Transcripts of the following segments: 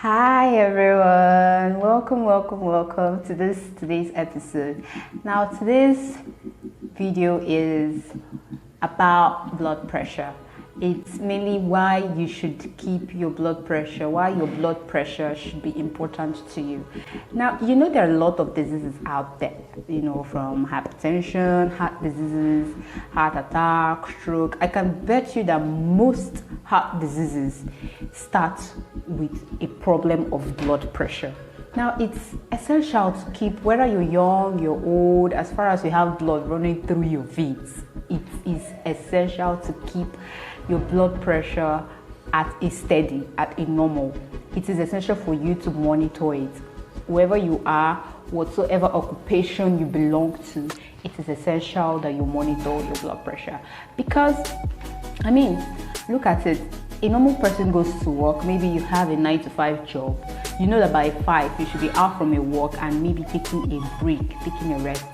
Hi everyone, welcome to today's episode. Now today's video is about blood pressure. It's mainly why you should keep your blood pressure, why your blood pressure should be important to you. Now, there are a lot of diseases out there, from hypertension, heart diseases, heart attack, stroke. I can bet you that most heart diseases start with a problem of blood pressure. Now, it's essential to keep, whether you're young, you're old, as far as you have blood running through your veins, it is essential to keep your blood pressure at a normal. It is essential for you to monitor it. Wherever you are, whatsoever occupation you belong to, it is essential that you monitor your blood pressure. Because, look at it. A normal person goes to work, maybe you have a 9-to-5 job. You know that by 5, you should be out from your work and maybe taking a break, taking a rest.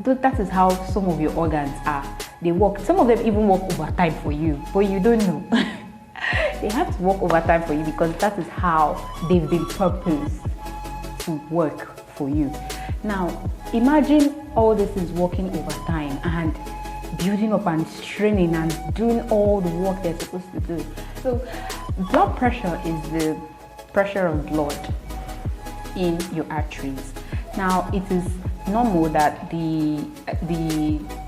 That is how some of your organs are. They work. Some of them even work overtime for you, but you don't know. They have to work overtime for you because that is how they've been purposed to work for you. Now, imagine all this is working overtime and building up and straining and doing all the work they're supposed to do. So, blood pressure is the pressure of blood in your arteries. Now, it is normal that the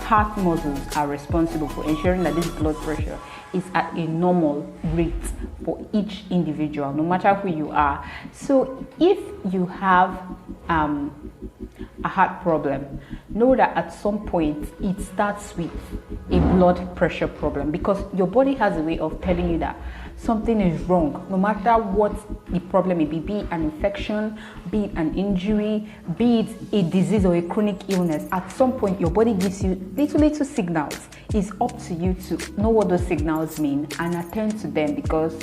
heart muscles are responsible for ensuring that this blood pressure is at a normal rate for each individual, no matter who you are. So if you have a heart problem, know that at some point it starts with a blood pressure problem, because your body has a way of telling you that something is wrong, no matter what the problem may be it an infection, be it an injury, be it a disease or a chronic illness. At some point, your body gives you little signals. It's up to you to know what those signals mean and attend to them, because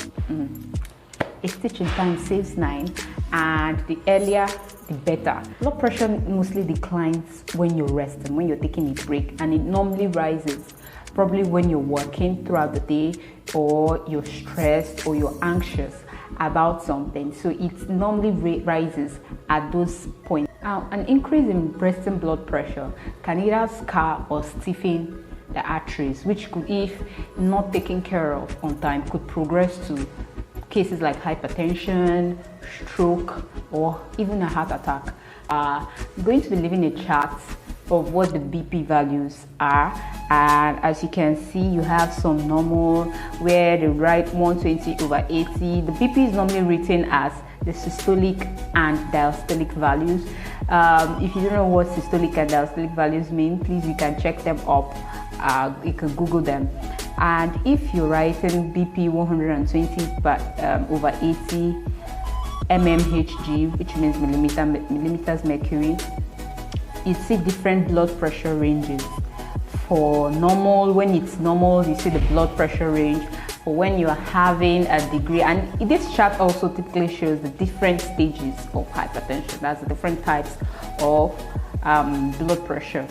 a stitch in time saves 9, and the earlier, the better. Blood pressure mostly declines when you're resting, when you're taking a break, and it normally rises probably when you're working throughout the day, or you're stressed or you're anxious about something. So it normally rises at those points. Now, an increase in resting blood pressure can either scar or stiffen the arteries, which could, if not taken care of on time, could progress to cases like hypertension, stroke, or even a heart attack. I'm going to be leaving a chart of what the BP values are, and as you can see, you have some normal where they write 120/80. The BP is normally written as the systolic and diastolic values. If you don't know what systolic and diastolic values mean, please, you can check them up. You can Google them. And if you're writing BP 120/80 mmHg, which means millimeters mercury, you see different blood pressure ranges. For normal, when it's normal, you see the blood pressure range. For when you are having a degree, and this chart also typically shows the different stages of hypertension. That's the different types of blood pressure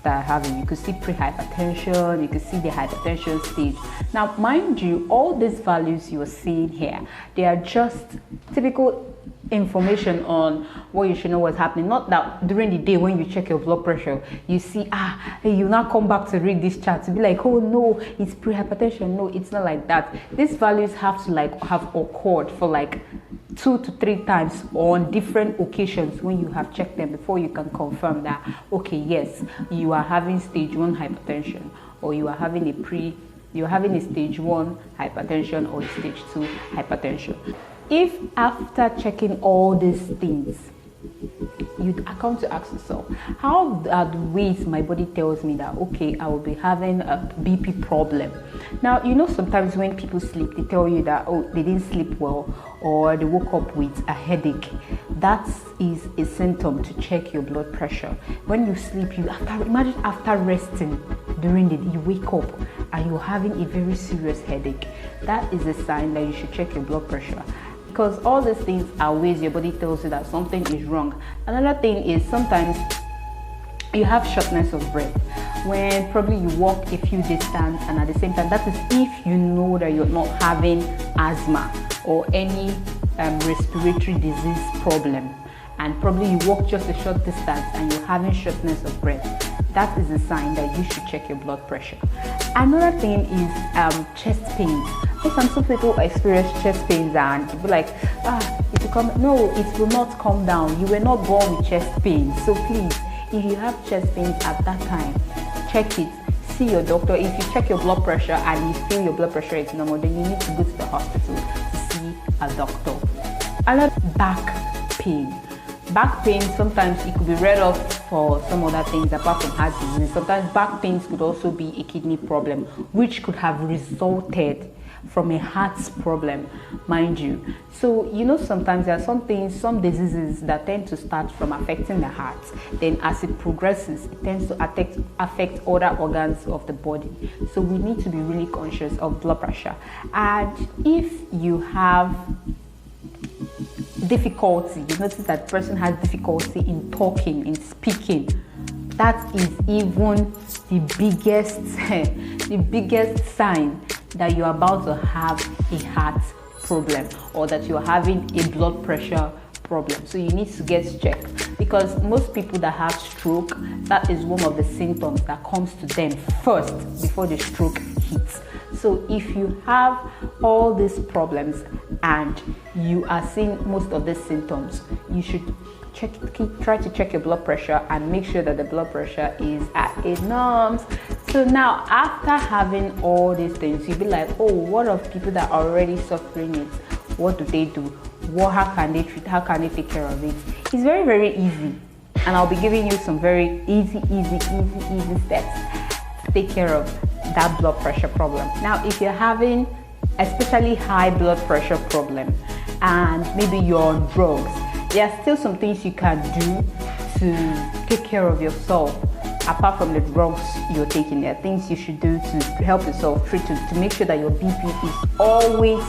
that are having. You could see pre-hypertension, you could see the hypertension stage. Now, mind you, all these values you're seeing here, they are just typical information on what you should know what's happening. Not that during the day when you check your blood pressure, you see, you now come back to read this chart to be like, oh no, it's pre-hypertension. No, it's not like that. These values have to have occurred for 2 to 3 times on different occasions when you have checked them before you can confirm that, okay, yes, you are having stage 1 hypertension, or you are having a stage 1 hypertension or stage 2 hypertension. If after checking all these things, you come to ask yourself, how are the ways my body tells me that, okay, I will be having a BP problem? Now, sometimes when people sleep, they tell you that, oh, they didn't sleep well, or they woke up with a headache. That is a symptom to check your blood pressure. When you sleep, imagine after resting during the day, you wake up and you're having a very serious headache. That is a sign that you should check your blood pressure. Because all these things are ways your body tells you that something is wrong. Another thing is sometimes you have shortness of breath when probably you walk a few distance, and at the same time, that is if you know that you're not having asthma or any respiratory disease problem, and probably you walk just a short distance and you're having shortness of breath, that is a sign that you should check your blood pressure. Another thing is chest pains. Some people experience chest pains and you'll be like, it will come. No, it will not come down. You were not born with chest pains. So please, if you have chest pains at that time, check it. See your doctor. If you check your blood pressure and you feel your blood pressure is normal, then you need to go to the hospital to see a doctor. Another, back pain. Back pain, sometimes it could be read off for some other things apart from heart disease. Sometimes back pains could also be a kidney problem, which could have resulted from a heart problem, mind you. So sometimes there are some diseases that tend to start from affecting the heart. Then as it progresses, it tends to affect other organs of the body. So we need to be really conscious of blood pressure. And if you have difficulty, you notice that the person has difficulty in talking, in speaking, that is even the biggest sign that you're about to have a heart problem, or that you're having a blood pressure problem. So you need to get checked, because most people that have stroke, that is one of the symptoms that comes to them first before the stroke hits. So if you have all these problems and you are seeing most of these symptoms, you should try to check your blood pressure and make sure that the blood pressure is at a norms. So now, after having all these things, you'll be like, oh, what of people that are already suffering it? What do? How can they treat? How can they take care of it? It's very, very easy, and I'll be giving you some very easy steps to take care of that blood pressure problem. Now, if you're having especially high blood pressure problem and maybe you're on drugs, there are still some things you can do to take care of yourself. Apart from the drugs you're taking, there are things you should do to help yourself treat to make sure that your BP is always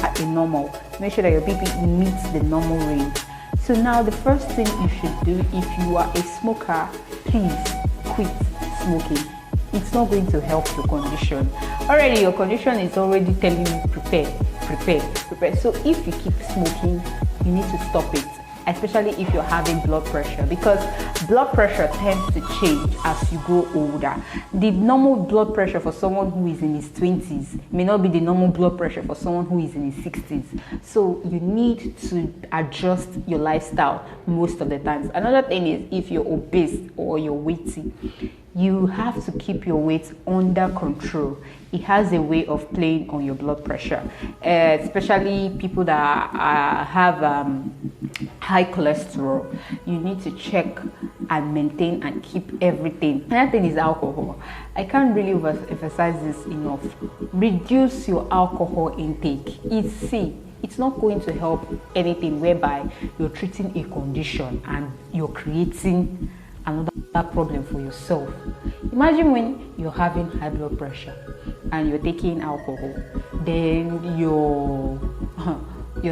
at a normal. Make sure that your BP meets the normal range. So now the first thing you should do, if you are a smoker, please quit smoking. It's not going to help your condition. Already your condition is already telling you prepare. So if you keep smoking, you need to stop it, especially if you're having blood pressure, because blood pressure tends to change as you grow older. The normal blood pressure for someone who is in his 20s may not be the normal blood pressure for someone who is in his 60s. So you need to adjust your lifestyle most of the times. Another thing is, if you're obese or you're weighty, you have to keep your weight under control. It has a way of playing on your blood pressure, especially people that have high cholesterol. You need to check and maintain and keep everything. Another thing is alcohol. I can't really emphasize this enough. Reduce your alcohol intake. It's not going to help anything whereby you're treating a condition and you're creating another problem for yourself. Imagine when you're having high blood pressure and you're taking alcohol, then your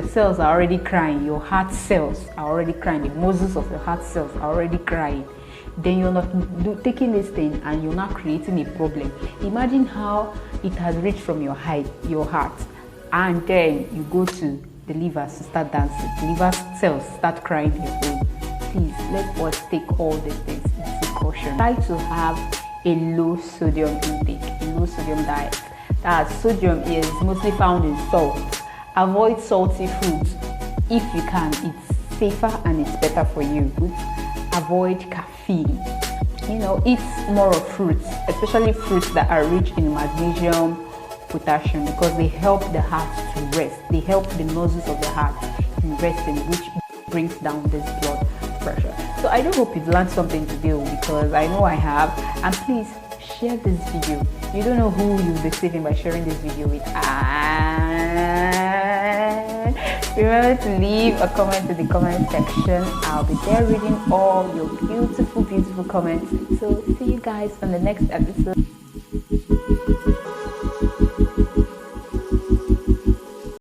cells are already crying, your heart cells are already crying, the muscles of your heart cells are already crying. Then you're not taking this thing and you're not creating a problem. Imagine how it has reached from your heart, and then you go to the liver to start dancing. The liver cells start crying your own. Please, let us take all these things into caution. Try to have a low sodium intake, a low sodium diet. That sodium is mostly found in salt. Avoid salty foods if you can. It's safer and it's better for you. Avoid caffeine. Eat more of fruits, especially fruits that are rich in magnesium, potassium, because they help the heart to rest. They help the muscles of the heart in resting, which brings down this blood pressure. So I do hope you've learned something today, because I know I have. And please share this video. You don't know who you'll be saving by sharing this video with. And remember to leave a comment in the comment section. I'll be there reading all your beautiful comments. So see you guys on the next episode.